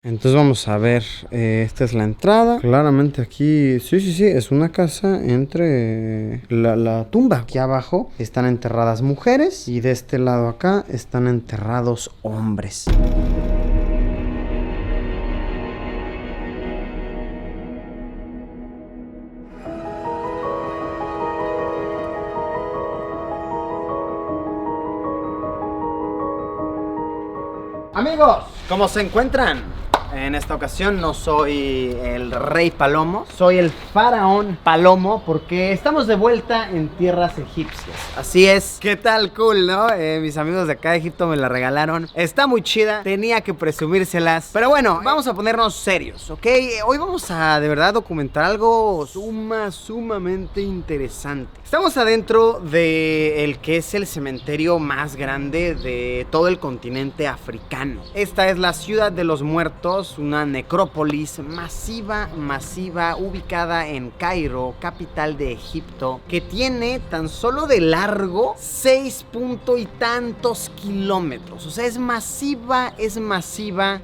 Entonces vamos a ver, esta es la entrada. Claramente aquí, sí, es una casa entre la tumba. Aquí abajo están enterradas mujeres y de este lado acá están enterrados hombres. Amigos, ¿cómo se encuentran? En esta ocasión no soy el rey Palomo, soy el faraón Palomo porque estamos de vuelta en tierras egipcias. Así es. ¿Qué tal? Cool, ¿no? Mis amigos de acá de Egipto me la regalaron. Está muy chida, tenía que presumírselas. Pero bueno, vamos a ponernos serios, ¿ok? Hoy vamos a de verdad documentar algo sumamente interesante. Estamos adentro de el que es el cementerio más grande de todo el continente africano. Esta es la Ciudad de los Muertos, una necrópolis masiva, ubicada en Cairo, capital de Egipto, que tiene tan solo de largo 6 punto y tantos kilómetros. O sea, es masiva,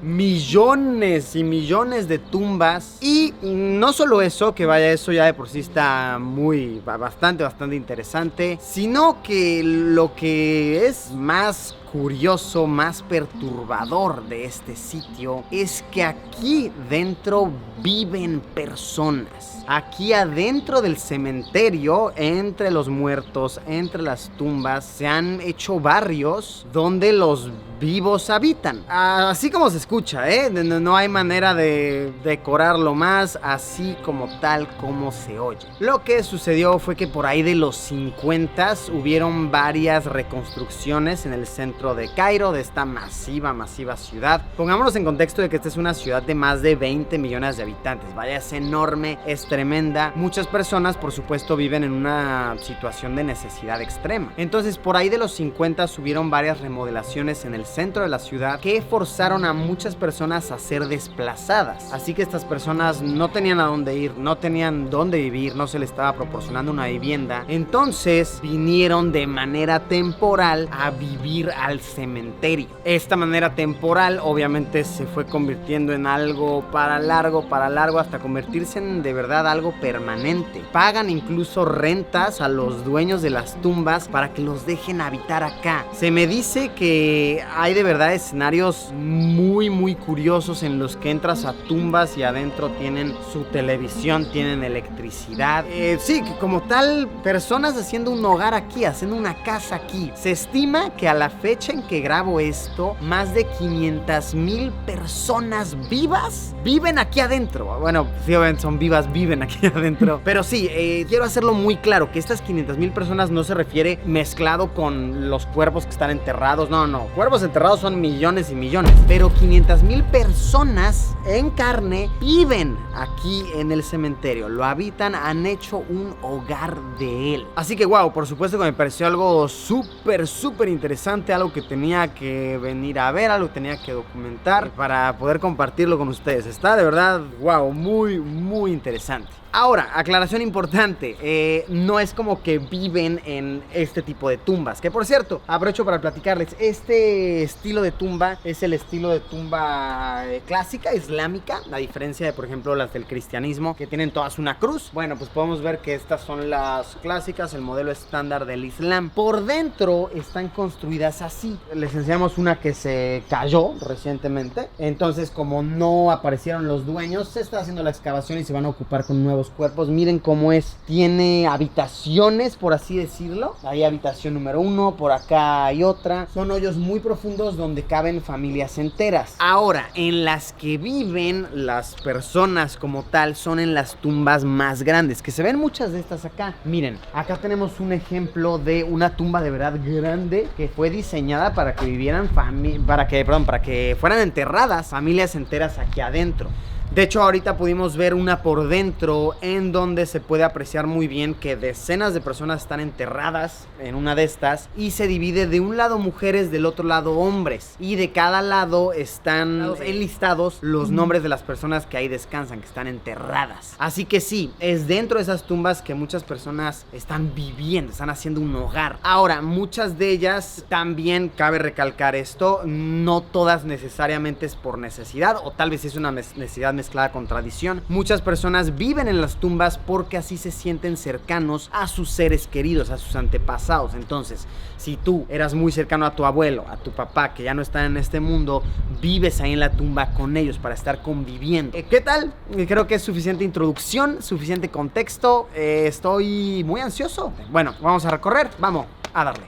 millones y millones de tumbas. Y no solo eso, que vaya, eso ya de por sí está bastante interesante, sino que lo que es más curioso, más perturbador de este sitio es que aquí dentro viven personas. Aquí adentro del cementerio, entre los muertos, entre las tumbas, se han hecho barrios donde los vivos habitan. Así como se escucha, ¿eh? No hay manera de decorarlo más, así como tal como se oye. Lo que sucedió fue que por ahí de los 50s hubieron varias reconstrucciones en el centro de Cairo, de esta masiva ciudad. Pongámonos en contexto de que esta es una ciudad de más de 20 millones de habitantes. Vaya, es enorme, es tremenda. Muchas personas, por supuesto, viven en una situación de necesidad extrema. Entonces, por ahí de los 50s hubieron varias remodelaciones en el centro de la ciudad que forzaron a muchas personas a ser desplazadas. Así que estas personas no tenían a dónde ir, no tenían dónde vivir, no se les estaba proporcionando una vivienda. Entonces, vinieron de manera temporal a vivir al cementerio. Esta manera temporal obviamente se fue convirtiendo en algo para largo hasta convertirse en de verdad algo permanente. Pagan incluso rentas a los dueños de las tumbas para que los dejen habitar acá. Se me dice que hay de verdad escenarios muy curiosos en los que entras a tumbas y adentro tienen su televisión, tienen electricidad. Sí, que como tal, personas haciendo un hogar aquí, haciendo una casa aquí. Se estima que a la fecha en que grabo esto, más de 500,000 personas vivas viven aquí adentro. Bueno, sí, son vivas, viven aquí adentro. Pero sí, quiero hacerlo muy claro, que estas 500,000 personas no se refiere mezclado con los cuerpos que están enterrados. No, cuerpos enterrados son millones y millones. Pero 500,000 personas en carne viven aquí en el cementerio. Lo habitan, han hecho un hogar de él. Así que wow, por supuesto que me pareció algo súper interesante, algo que tenía que venir a ver, algo que tenía que documentar para poder compartirlo con ustedes. Está de verdad, wow, muy interesante. Ahora, aclaración importante, no es como que viven en este tipo de tumbas, que por cierto, aprovecho para platicarles, este estilo de tumba es el estilo de tumba clásica, islámica, a diferencia de, por ejemplo, las del cristianismo, que tienen todas una cruz. Bueno, pues podemos ver que estas son las clásicas, el modelo estándar del Islam. Por dentro están construidas así. Les enseñamos una que se cayó recientemente, entonces como no aparecieron los dueños, se está haciendo la excavación y se van a ocupar con nuevos cuerpos. Miren cómo es, tiene habitaciones, por así decirlo. Hay habitación número 1, por acá hay otra. Son hoyos muy profundos donde caben familias enteras. Ahora, en las que viven las personas como tal son en las tumbas más grandes, que se ven muchas de estas acá. Miren, acá tenemos un ejemplo de una tumba de verdad grande que fue diseñada para que vivieran para que fueran enterradas familias enteras aquí adentro. De hecho, ahorita pudimos ver una por dentro en donde se puede apreciar muy bien que decenas de personas están enterradas en una de estas y se divide de un lado mujeres, del otro lado hombres, y de cada lado están enlistados los nombres de las personas que ahí descansan, que están enterradas. Así que sí, es dentro de esas tumbas que muchas personas están viviendo, están haciendo un hogar. Ahora, muchas de ellas, también cabe recalcar esto, no todas necesariamente es por necesidad, o tal vez es una necesidad mezclada con tradición. Muchas personas viven en las tumbas porque así se sienten cercanos a sus seres queridos, a sus antepasados. Entonces, si tú eras muy cercano a tu abuelo, a tu papá, que ya no está en este mundo, vives ahí en la tumba con ellos para estar conviviendo. ¿Qué tal? Creo que es suficiente introducción, suficiente contexto. Estoy muy ansioso. Bueno, vamos a recorrer, vamos a darle.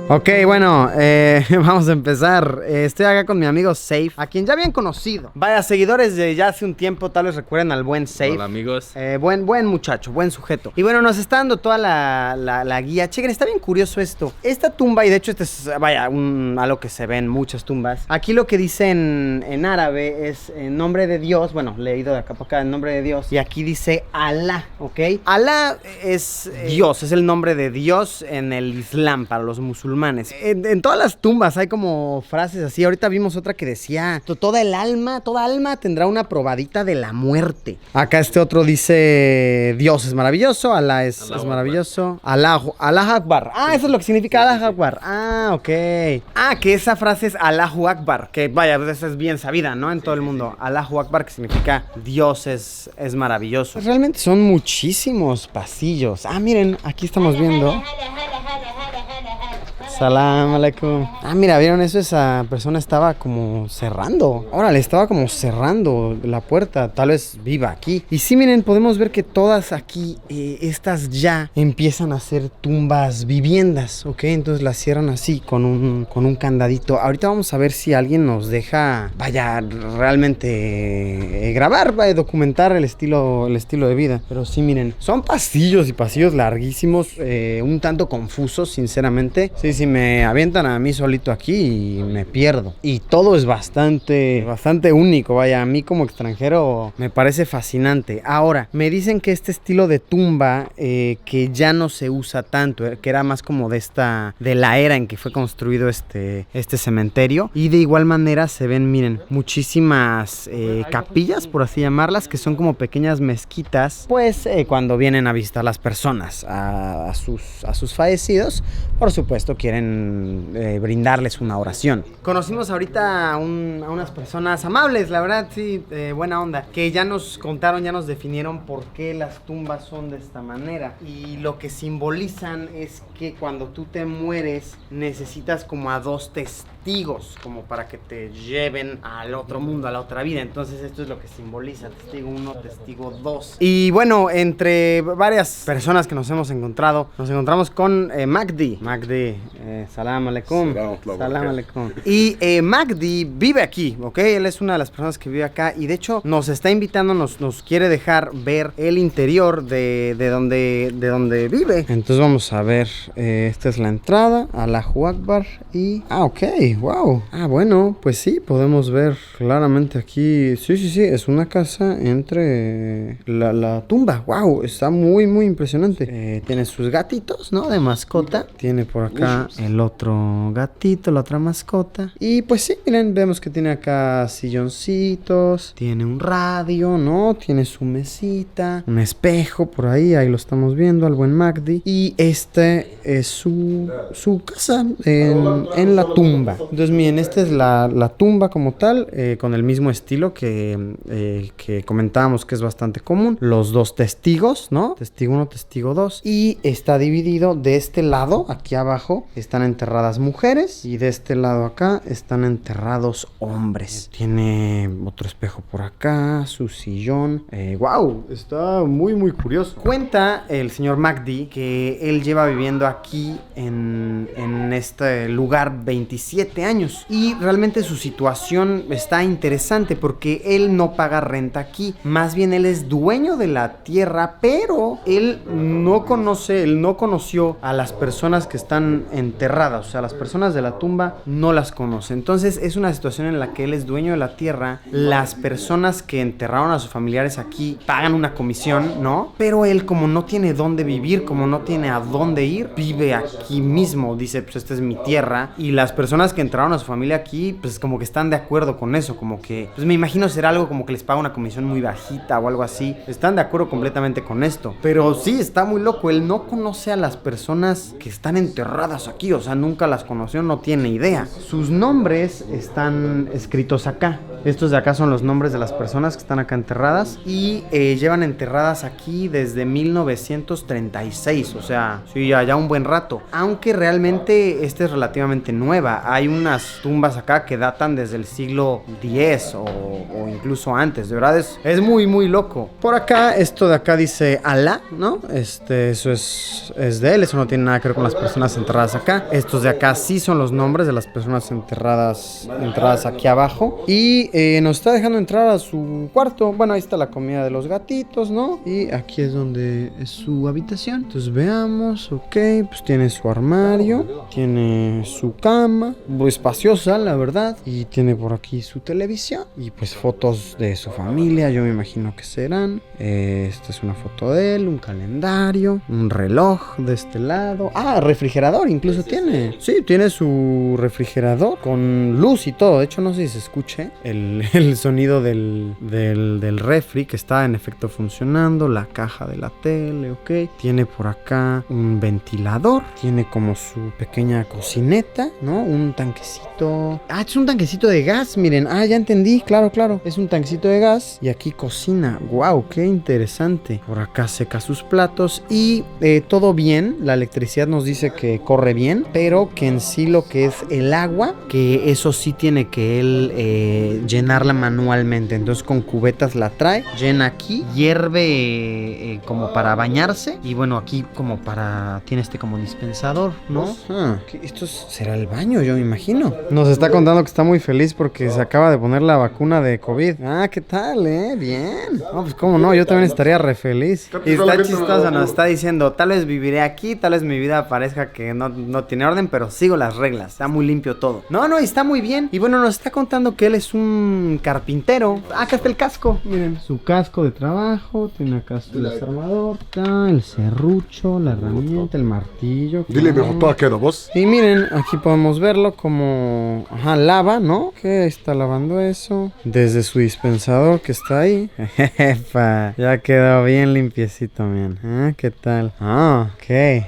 Ok, bueno, vamos a empezar. Estoy acá con mi amigo Safe, a quien ya habían conocido. Vaya, seguidores de ya hace un tiempo, tal vez recuerden al buen Safe. Hola, amigos. Buen muchacho, buen sujeto. Y bueno, nos está dando toda la guía. Chequen, está bien curioso esto. Esta tumba, y de hecho este es, vaya, algo que se ve en muchas tumbas. Aquí lo que dice en árabe es en nombre de Dios. Bueno, leído de acá para acá, en nombre de Dios. Y aquí dice Alá, ¿ok? Alá es Dios, es el nombre de Dios en el Islam para los musulmanes. En todas las tumbas hay como frases así. Ahorita vimos otra que decía: toda alma tendrá una probadita de la muerte. Acá este otro dice: Dios es maravilloso, Alá es maravilloso. Alá Akbar. Ah, eso es lo que significa Alá Akbar. Ah, ok. Ah, que esa frase es Allahu Akbar, que vaya, esa es bien sabida, ¿no? En todo el mundo. Allahu Akbar, que significa Dios es maravilloso. Realmente son muchísimos pasillos. Ah, miren, aquí estamos viendo. Salam alaikum. Ah, mira, ¿vieron eso? Esa persona estaba como cerrando. Órale, estaba como cerrando la puerta. Tal vez viva aquí. Y sí, miren, podemos ver que todas aquí, estas ya empiezan a ser tumbas viviendas, ¿ok? Entonces las cierran así, con un candadito. Ahorita vamos a ver si alguien nos deja, vaya, realmente grabar, vaya, documentar el estilo de vida. Pero sí, miren, son pasillos y pasillos larguísimos, un tanto confusos, sinceramente. Sí, me avientan a mí solito aquí y me pierdo. Y todo es bastante único, vaya, a mí como extranjero me parece fascinante. Ahora, me dicen que este estilo de tumba, que ya no se usa tanto, que era más como de la era en que fue construido este cementerio. Y de igual manera se ven, miren, muchísimas capillas, por así llamarlas, que son como pequeñas mezquitas, pues cuando vienen a visitar las personas a sus fallecidos, por supuesto quieren brindarles una oración. Conocimos ahorita a unas personas amables, la verdad, sí, buena onda, que ya nos contaron, ya nos definieron por qué las tumbas son de esta manera. Y lo que simbolizan es que cuando tú te mueres necesitas como a dos testigos, como para que te lleven al otro mundo, a la otra vida. Entonces esto es lo que simboliza, testigo 1, testigo 2. Y bueno, entre varias personas que nos hemos encontrado, nos encontramos con Magdi. Salam alaikum. Salam alaikum. Y Magdi vive aquí, ¿ok? Él es una de las personas que vive acá y de hecho nos está invitando, nos quiere dejar ver el interior de donde vive. Entonces vamos a ver, esta es la entrada, Allahu Akbar y... Ah, ok, wow. Ah, bueno, pues sí, podemos ver claramente aquí. Sí, es una casa entre la tumba. Wow, está muy impresionante. Tiene sus gatitos, ¿no? De mascota. Tiene por acá el otro gatito, la otra mascota. Y pues sí, miren, vemos que tiene acá silloncitos, tiene un radio, ¿no? Tiene su mesita, un espejo por ahí lo estamos viendo al buen Magdi. Y este es su casa en la tumba. Entonces miren, esta es la tumba como tal, con el mismo estilo que comentábamos que es bastante común. Los dos testigos, ¿no? Testigo 1, testigo 2. Y está dividido de este lado, aquí abajo, están enterradas mujeres y de este lado acá están enterrados hombres. Tiene otro espejo por acá, su sillón. Wow, está muy curioso. Cuenta el señor Magdi que él lleva viviendo aquí en este lugar 27 7 años. Y realmente su situación está interesante porque él no paga renta aquí. Más bien él es dueño de la tierra, pero él no conoció a las personas que están enterradas. O sea, las personas de la tumba no las conoce. Entonces es una situación en la que él es dueño de la tierra. Las personas que enterraron a sus familiares aquí pagan una comisión, ¿no? Pero él, como no tiene dónde vivir, como no tiene a dónde ir, vive aquí mismo. Dice, pues esta es mi tierra. Y las personas que enterraron a su familia aquí, pues como que están de acuerdo con eso. Como que, pues me imagino será algo como que les paga una comisión muy bajita o algo así. Están de acuerdo completamente con esto. Pero sí, está muy loco. Él no conoce a las personas que están enterradas aquí. O sea, nunca las conoció, no tiene idea. Sus nombres están escritos acá. Estos de acá son los nombres de las personas que están acá enterradas. Y llevan enterradas aquí desde 1936. O sea, sí, ya un buen rato. Aunque realmente esta es relativamente nueva. Hay unas tumbas acá que datan desde el siglo X o incluso antes. De verdad es muy, muy loco. Por acá, esto de acá dice Alá, ¿no? Eso es de él. Eso no tiene nada que ver con las personas enterradas acá. Estos de acá sí son los nombres de las personas enterradas aquí abajo. Y nos está dejando entrar a su cuarto. Bueno, ahí está la comida de los gatitos, ¿no? Y aquí es donde es su habitación. Entonces veamos, ok, pues tiene su armario, tiene su cama, muy espaciosa, la verdad. Y tiene por aquí su televisión. Y pues fotos de su familia, yo me imagino que serán. Esta es una foto de él, un calendario, un reloj de este lado. Ah, refrigerador incluso tiene. Sí, tiene su refrigerador con luz y todo. De hecho, no sé si se escuche el sonido del refri que está en efecto funcionando. La caja de la tele, ok. Tiene por acá un ventilador. Tiene como su pequeña cocineta, ¿no? Un tanquecito. Ah, es un tanquecito de gas, miren. Ah, ya entendí, claro. Es un tanquecito de gas y aquí cocina. Wow, qué interesante. Por acá seca sus platos y todo bien. La electricidad nos dice que corre bien, pero que en sí lo que es el agua, que eso sí tiene que él llenarla manualmente. Entonces con cubetas la trae, llena aquí, hierve como para bañarse y bueno, aquí como para, tiene como dispensador, ¿no? Esto será el baño, yo me imagino. Nos está contando que está muy feliz porque se acaba de poner la vacuna de COVID. Ah, ¿qué tal, bien? No, pues cómo no, yo también estaría re feliz. Y está chistoso, nos está diciendo, tal vez viviré aquí, tal vez mi vida parezca que no tiene orden, pero sigo las reglas, está muy limpio todo. No, y está muy bien. Y bueno, nos está contando que él es un carpintero. Acá está el casco, miren, su casco de trabajo, tiene acá su desarmador, el serrucho, la herramienta, el martillo. Dile mejor para qué, ¿no vos? Y miren, aquí podemos verlo como, lava, ¿no? Que está lavando eso desde su dispensador que está ahí. Jefa, ya quedó bien limpiecito, man. ¿Qué tal? Ok.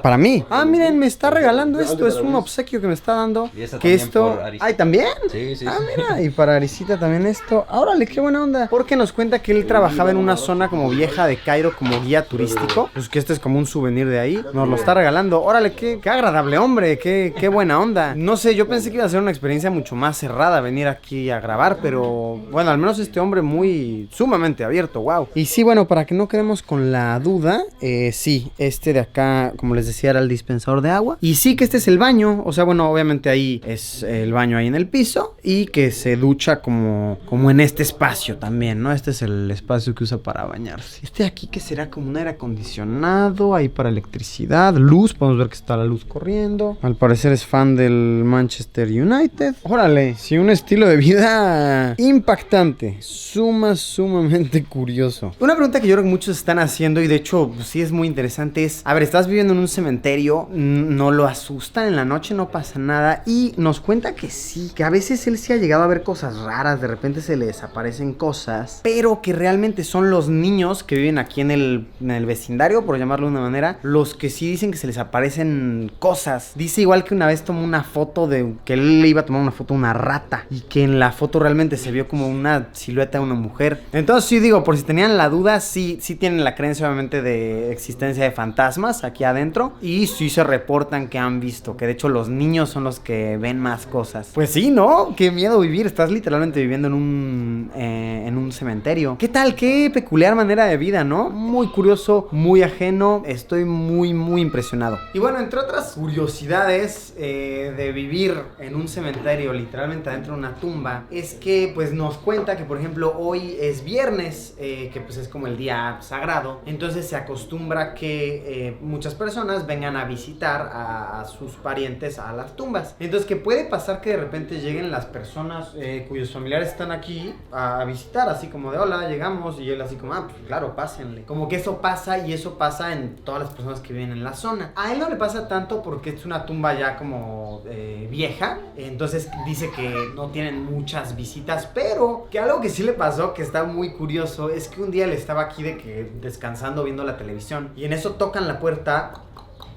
Para mí. Miren, me está regalando esto. Es un obsequio que me está dando. Y esa que también esto. por Arisita. Ay, ¿también? Sí. Mira. Y para Arisita también esto. Órale, qué buena onda. Porque nos cuenta que él trabajaba en una zona como vieja de Cairo, como guía turístico. Pues que este es como un souvenir de ahí. Nos lo está regalando. Órale, qué agradable, hombre. Qué buena onda. No sé, yo pensé que iba a ser una experiencia mucho más cerrada venir aquí a grabar. Pero bueno, al menos este hombre muy sumamente abierto. Wow. Y sí, bueno, para que no quedemos con la duda. Sí, este de acá, como les decía, era el dispensador de agua. Y sí que este es el baño. O sea, bueno, obviamente ahí es el baño ahí en el piso. Y que se ducha como en este espacio también, ¿no? Este es el espacio que usa para bañarse. Este de aquí que será como un aire acondicionado. Ahí para electricidad, luz. Podemos ver que está la luz corriendo. Al parecer es fan del Manchester United. Órale, sí, un estilo de vida impactante. Sumamente curioso. Una pregunta que yo creo que muchos están haciendo, y de hecho pues, sí es muy interesante, es, a ver, estás viviendo en un cementerio, no lo asustan en la noche, no pasa nada, y nos cuenta que sí, que a veces él sí ha llegado a ver cosas raras, de repente se le desaparecen cosas, pero que realmente son los niños que viven aquí en el vecindario, por llamarlo de una manera, los que sí dicen que se les aparecen cosas. Dice igual que una vez tomó una foto que él le iba a tomar una foto de una rata, y que en la foto realmente se vio como una silueta de una mujer. Entonces sí digo, por si tenían la duda, sí tienen la creencia obviamente de existencia de fantasmas aquí adentro. adentro y sí se reportan que han visto, que de hecho los niños son los que ven más cosas. Pues sí, ¿no? Qué miedo vivir, estás literalmente viviendo en un cementerio. ¿Qué tal? Qué peculiar manera de vida, ¿no? Muy curioso, muy ajeno, estoy muy impresionado. Y bueno, entre otras curiosidades de vivir en un cementerio, literalmente adentro de una tumba, es que pues nos cuenta que por ejemplo hoy es viernes, que pues es como el día sagrado, entonces se acostumbra que muchas personas vengan a visitar a sus parientes a las tumbas. Entonces que puede pasar que de repente lleguen las personas cuyos familiares están aquí a visitar, así como de hola, llegamos, y él así como, pues claro, pásenle. Como que eso pasa, y eso pasa en todas las personas que viven en la zona. A él no le pasa tanto porque es una tumba ya como vieja, entonces dice que no tienen muchas visitas, pero que algo que sí le pasó, que está muy curioso, es que un día él estaba aquí de que descansando viendo la televisión, y en eso tocan la puerta,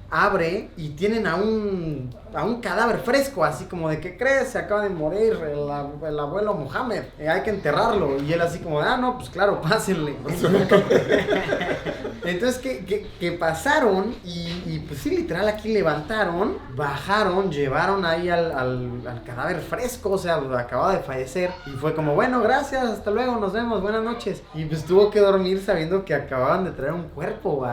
abre y tienen a un cadáver fresco, así como de, ¿qué crees? Se acaba de morir el abuelo Mohamed, hay que enterrarlo. Y él así como, no, pues claro, pásenle. Entonces que pasaron y pues sí, literal aquí levantaron, bajaron, llevaron ahí al cadáver fresco, o sea, acababa de fallecer, y fue como, bueno, gracias, hasta luego, nos vemos, buenas noches. Y pues tuvo que dormir sabiendo que acababan de traer un cuerpo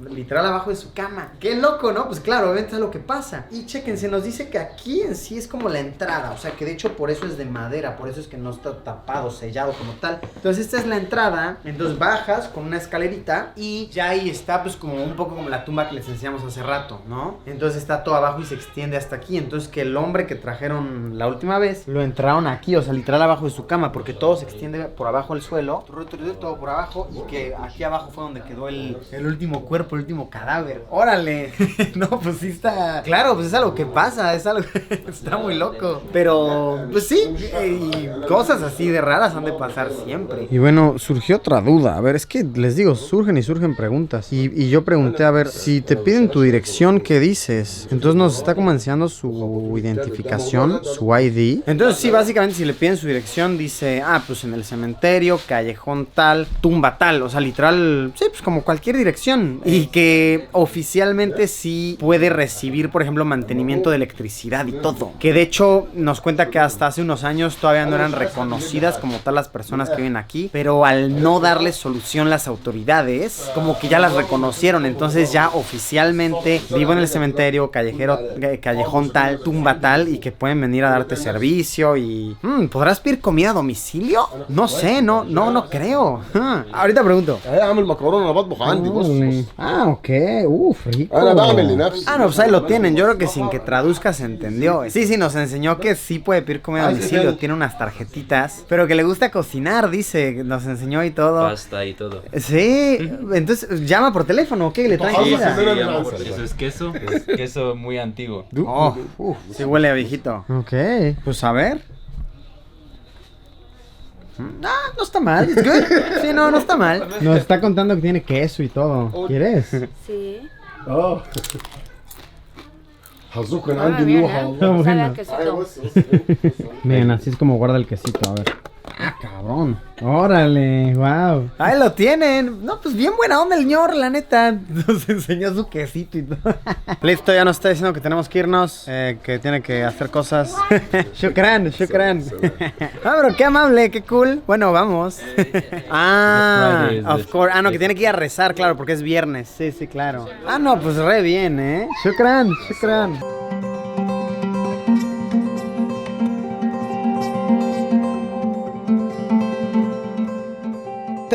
literal abajo de su cama. Qué loco, ¿no? Pues claro, obviamente es lo que pasa. Y chéquense, nos dice que aquí en sí es como la entrada, o sea que de hecho por eso es de madera, por eso es que no está tapado, sellado como tal. Entonces esta es la entrada, entonces bajas con una escalerita y ya ahí está pues como un poco como la tumba que les enseñamos hace rato, ¿no? Entonces está todo abajo y se extiende hasta aquí. Entonces que el hombre que trajeron la última vez lo entraron aquí, o sea literal abajo de su cama, porque todo se extiende por abajo del suelo, todo por abajo, y que aquí abajo fue donde quedó el último cuerpo, el último cadáver. ¡Órale! No, pues sí está... Claro, pues es algo que pasa, es algo que está muy loco. Pero, pues sí, y cosas así de raras han de pasar siempre. Y bueno, surgió otra duda. A ver, es que les digo, surgen preguntas. Y yo pregunté, a ver, si te piden tu dirección, ¿qué dices? Entonces nos está como enseñando su identificación, su ID. Entonces sí, básicamente si le piden su dirección, dice, pues en el cementerio, callejón tal, tumba tal. O sea, literal, sí, pues como cualquier dirección. Y que oficialmente sí puede recibir, por ejemplo, mantenimiento de electricidad y todo. Que de hecho nos cuenta que hasta hace unos años todavía no eran reconocidas como tal las personas que viven aquí, pero al no darles solución las autoridades, como que ya las reconocieron. Entonces ya oficialmente vivo en el cementerio, callejón tal, tumba tal, y que pueden venir a darte servicio. Y ¿podrás pedir comida a domicilio? No sé, no creo. Ahorita pregunto. Ok, rico. No, pues ahí lo tienen. Yo creo que sin que traduzca se entendió. Sí, nos enseñó que sí puede pedir comida a domicilio. Tiene unas tarjetitas, pero que le gusta cocinar, dice. Nos enseñó y todo. Pasta y todo. Sí, entonces llama por teléfono, ¿qué? ¿Le traen comida? Eso es queso muy antiguo. Sí huele a viejito. Ok, pues a ver. No está mal. Sí, no está mal. Nos está contando que tiene queso y todo. ¿Quieres? Sí. حظكم عندي نوحة Bueno. Miren, así es como guarda el quesito, a ver. Cabrón. Órale, wow. Ahí lo tienen. No, pues bien buena onda el ñor, la neta. Nos enseñó su quesito y todo. Listo, ya nos está diciendo que tenemos que irnos, que tiene que hacer cosas. Shukran. Pero qué amable, qué cool. Bueno, vamos. Of course. No, que tiene que ir a rezar, claro, porque es viernes. Sí, claro. No, pues re bien, Shukran.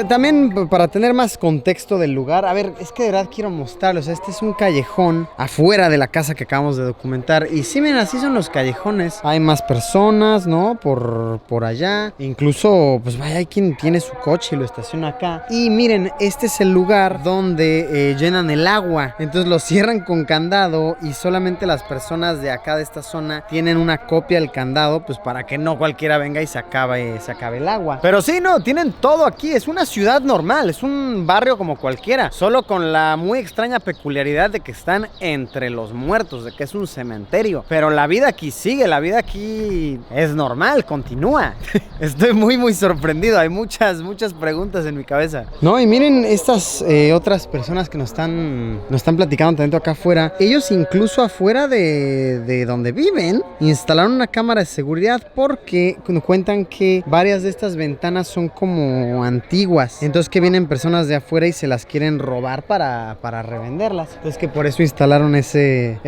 También para tener más contexto del lugar, a ver, es que de verdad quiero mostrarles, este es un callejón afuera de la casa que acabamos de documentar. Y sí, miren, así son los callejones. Hay más personas, ¿no? Por allá. Incluso, pues vaya, hay quien tiene su coche y lo estaciona acá. Y miren, este es el lugar donde llenan el agua. Entonces lo cierran con candado y solamente las personas de acá, de esta zona, tienen una copia del candado, pues para que no cualquiera venga y se acabe el agua. Pero sí, no, tienen todo aquí, es una ciudad normal, es un barrio como cualquiera, solo con la muy extraña peculiaridad de que están entre los muertos, de que es un cementerio. Pero la vida aquí sigue, la vida aquí es normal, continúa. Estoy muy sorprendido, hay muchas preguntas en mi cabeza. No, y miren estas otras personas que nos están platicando tanto acá afuera. Ellos incluso afuera de donde viven instalaron una cámara de seguridad porque cuentan que varias de estas ventanas son como antiguas, entonces que vienen personas de afuera y se las quieren robar para revenderlas. Entonces que por eso instalaron ese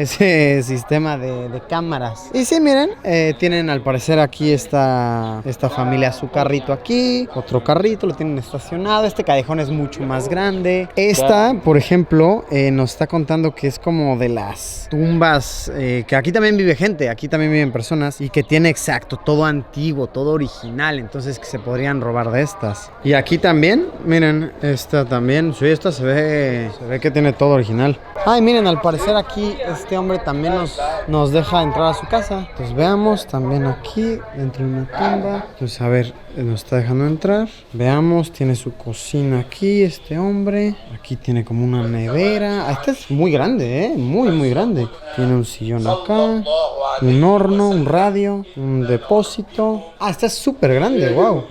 sistema de cámaras. Y sí, miren, tienen al parecer aquí esta familia su carrito aquí, otro carrito, lo tienen estacionado. Este callejón es mucho más grande. Esta, por ejemplo, nos está contando que es como de las tumbas, que aquí también vive gente, aquí también viven personas, y que tiene exacto, todo antiguo, todo original, entonces que se podrían robar de estas. Y aquí también, miren, esta también, sí, esta se ve que tiene todo original. Ay, miren, al parecer aquí este hombre también nos deja entrar a su casa. Entonces veamos, también aquí, dentro de una tumba. Entonces a ver, nos está dejando entrar. Veamos, tiene su cocina aquí este hombre. Aquí tiene como una nevera. Esta es muy grande, muy grande. Tiene un sillón acá, un horno, un radio, un depósito. Esta es súper grande, wow.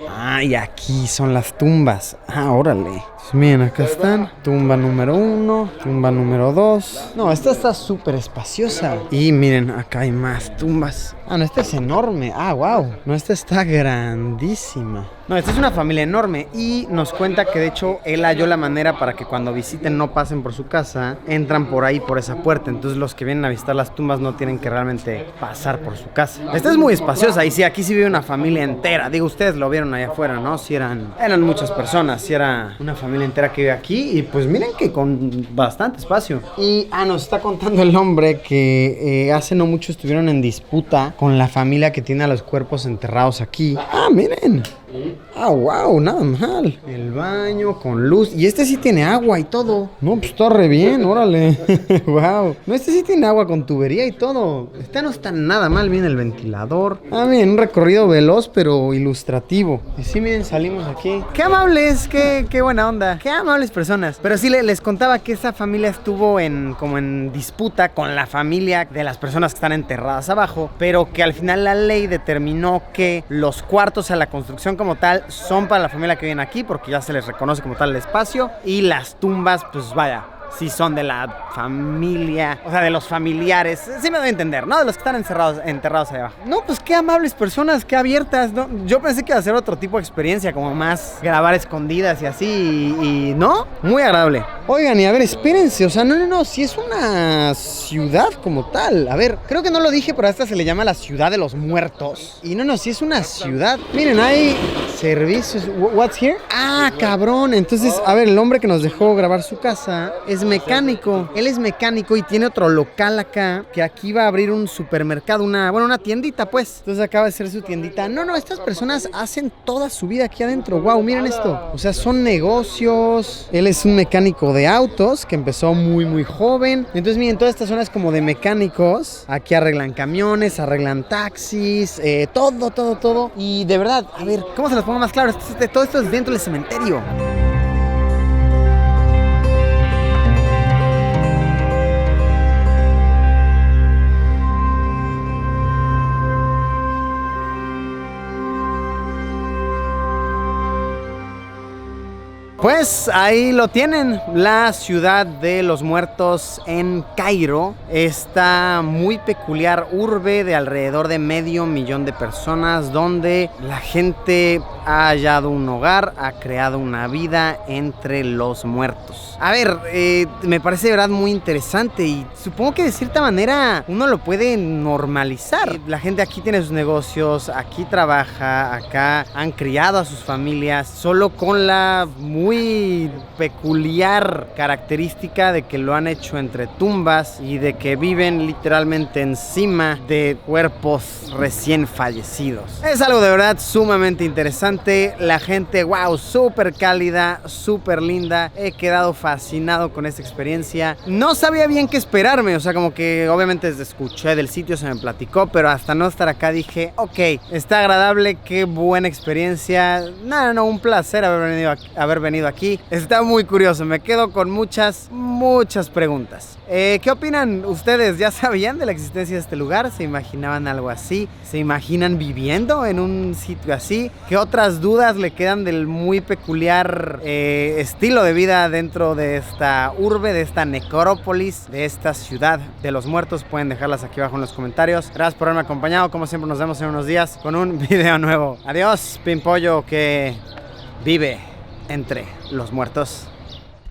Y aquí son las tumbas. Órale. Pues miren, acá están. Tumba número 1, tumba número 2. No, esta está súper espaciosa. Y miren, acá hay más tumbas. No, esta es enorme. Wow. No, esta está grandísima. No, esta es una familia enorme y nos cuenta que de hecho él halló la manera para que cuando visiten no pasen por su casa, entran por ahí, por esa puerta. Entonces los que vienen a visitar las tumbas no tienen que realmente pasar por su casa. Esta es muy espaciosa y sí, aquí sí vive una familia entera. Digo, ustedes lo vieron allá afuera, ¿no? Sí eran muchas personas, sí era una familia entera que vive aquí y pues miren que con bastante espacio. Y nos está contando el hombre que hace no mucho estuvieron en disputa con la familia que tiene a los cuerpos enterrados aquí. Miren. Wow, nada mal. El baño con luz. Y este sí tiene agua y todo. No, pues está re bien, órale. Wow. No, este sí tiene agua con tubería y todo. Este no está nada mal. Miren el ventilador. Miren, un recorrido veloz pero ilustrativo. Y sí, miren, salimos aquí. Qué amables, qué buena onda. Qué amables personas. Pero sí les contaba que esa familia estuvo como en disputa con la familia de las personas que están enterradas abajo, pero que al final la ley determinó que los cuartos a la construcción como tal son para la familia que viene aquí porque ya se les reconoce como tal el espacio, y las tumbas pues vaya, sí son de la familia, o sea, de los familiares, sí me doy a entender, ¿no? De los que están enterrados allá abajo. No, pues qué amables personas, qué abiertas, ¿no? Yo pensé que iba a ser otro tipo de experiencia, como más grabar escondidas y así, y ¿no? Muy agradable. Oigan, y a ver, espérense, o sea, no, si es una ciudad como tal. A ver, creo que no lo dije, pero a esta se le llama la ciudad de los muertos. Y no, si es una ciudad. Miren, hay servicios. What's here? Cabrón. Entonces, a ver, el hombre que nos dejó grabar su casa es mecánico. Él es mecánico y tiene otro local acá, que aquí va a abrir un supermercado, una tiendita, pues. Entonces acaba de ser su tiendita. No, estas personas hacen toda su vida aquí adentro. Wow, miren esto. O sea, son negocios. Él es un mecánico de autos que empezó muy joven. Entonces, miren, toda esta zona es como de mecánicos. Aquí arreglan camiones, arreglan taxis, todo. Y de verdad, a ver, ¿cómo se los pongo más claro? Todo esto es dentro del cementerio. Pues ahí lo tienen, la ciudad de los muertos en Cairo, esta muy peculiar urbe de alrededor de 500,000 de personas, donde la gente ha hallado un hogar, ha creado una vida entre los muertos. A ver, me parece de verdad muy interesante y supongo que de cierta manera uno lo puede normalizar. La gente aquí tiene sus negocios, aquí trabaja, acá han criado a sus familias, solo con la muy muy peculiar característica de que lo han hecho entre tumbas y de que viven literalmente encima de cuerpos recién fallecidos. Es algo de verdad sumamente interesante. La gente, wow, súper cálida, súper linda. He quedado fascinado con esta experiencia. No sabía bien qué esperarme, o sea, como que obviamente desde escuché del sitio, se me platicó, pero hasta no estar acá dije, ok, está agradable, qué buena experiencia. No, un placer haber venido aquí. Está muy curioso, me quedo con muchas preguntas. ¿Qué opinan ustedes? ¿Ya sabían de la existencia de este lugar? ¿Se imaginaban algo así? ¿Se imaginan viviendo en un sitio así? ¿Qué otras dudas le quedan del muy peculiar estilo de vida dentro de esta urbe, de esta necrópolis, de esta ciudad de los muertos? Pueden dejarlas aquí abajo en los comentarios. Gracias por haberme acompañado. Como siempre, nos vemos en unos días con un video nuevo. Adiós, Pimpollo que vive entre los muertos.